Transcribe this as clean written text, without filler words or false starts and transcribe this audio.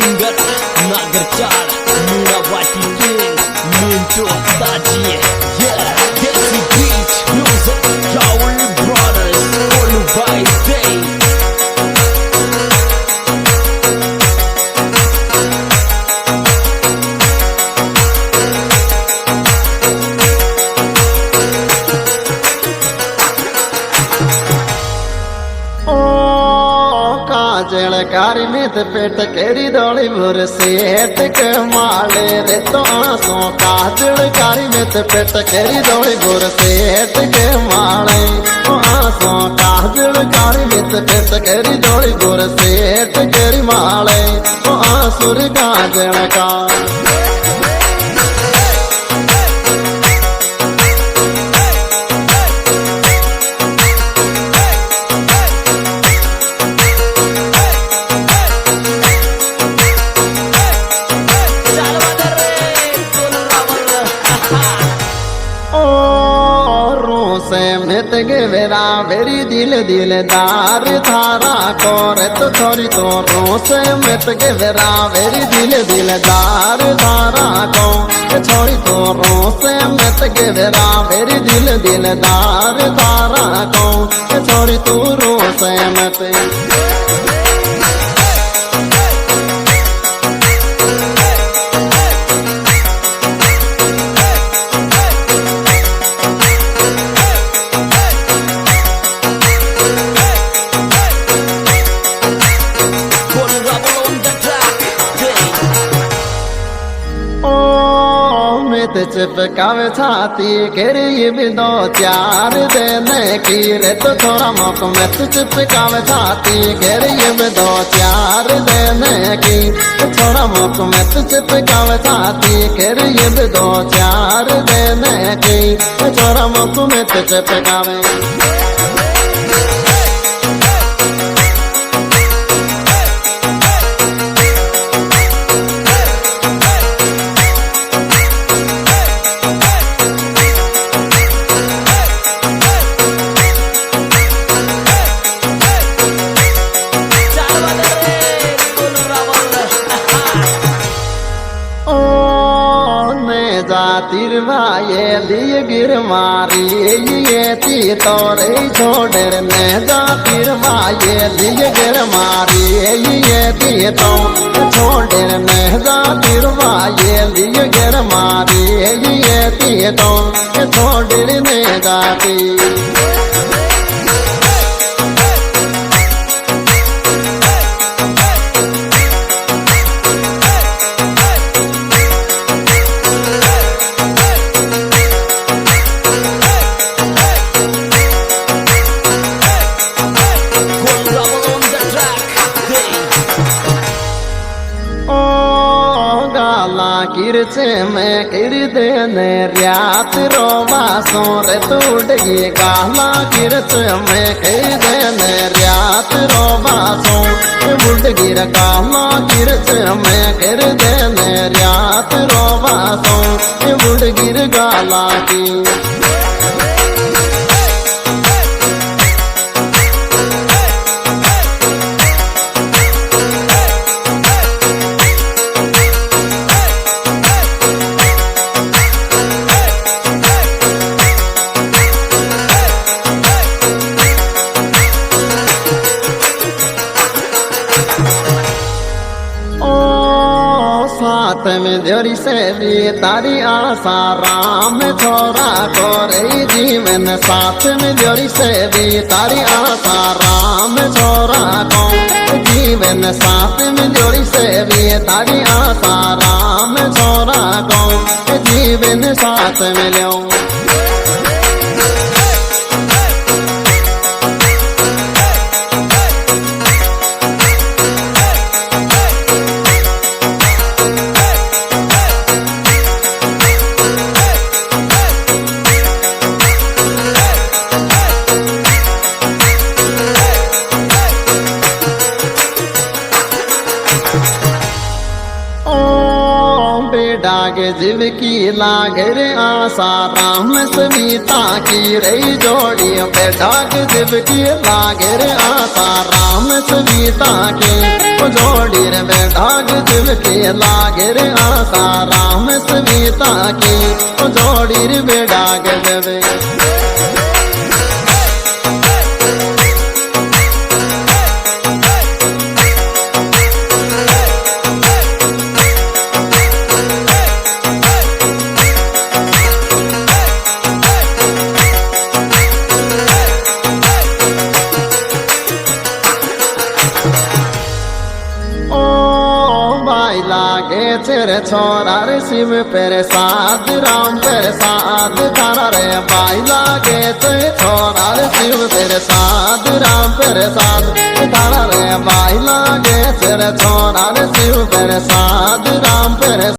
singer नागर चार मीना वाटी किंग मिंटू ताजी desi beat music Rahul brothers all by day जड़कारी में तो पेट केरी दौड़ी भोर सेठ के माले रे तो आंसू का जड़कारी में तो पेट केरी दौड़ी भोर सेठ के माले तो आंसू का जड़कारी में तो पेट केरी दौड़ी भोर सेठ केरी माले तो आंसुर का जड़का मित गे वेरा वेरी दिल दिलदार थारा कोरे तो थोड़ी तो रोस मित गे वेरा वेरी दिल दिलदार थारा को छोड़ी तो रोस मित गे वेरा वेरी दिल दिलदार थारा को छोड़ी तू रोस मत चिपकावे छाती घेर ये भी दो चार देने की रे तो थोड़ा मौका में चिपकावे छाती घेर ये भी दो चार देने की थोड़ा मौका में चिपकावे छाती घेर ये भी दो चार देने की थोड़ा मौका में चिपकावे तिरवाए दिए गिर मारी ये ती तोरे छोड़े ने जा तिरवाए दिए गिर मारी ये ती तो छोड़े ने जा तिरवाए दिए गिर मारी ये ती तो छोड़े ने जाती किरचे में किर देने रियात रोवा सोरे तोड़गी गाला किरचे में किर देने रियात रोवा सो बुढ़गी गाला किरचे में किर देने रियात रोवा सो बुढ़गी गाला की में जोरी से भी तारी आशा राम छोरा कोरे जीवन साथ में जोरी से भी तारी आशा राम छोरा को जीवन साथ में जोरी से भी तारी आशा राम छोरा को जीवन साथ में लो बेडाग जीव की लागे रे आशा राम सविता की रही जोड़ी बेडाग जीव की लागे रे आशा राम सविता की जोड़ी रे बेडाग जीव की लागे रे आशा राम सविता की जोड़ी रे बेडाग देवे लागे तेरे छोरा रे शिव पेरे साथ राम पेरे साथ तारा रे भाई लागे तेरे छोरा रे शिव पेरे साथ राम पेरे साथ तारा रे भाई लागे तेरे छोरा रे शिव पेरे साथ राम पेरे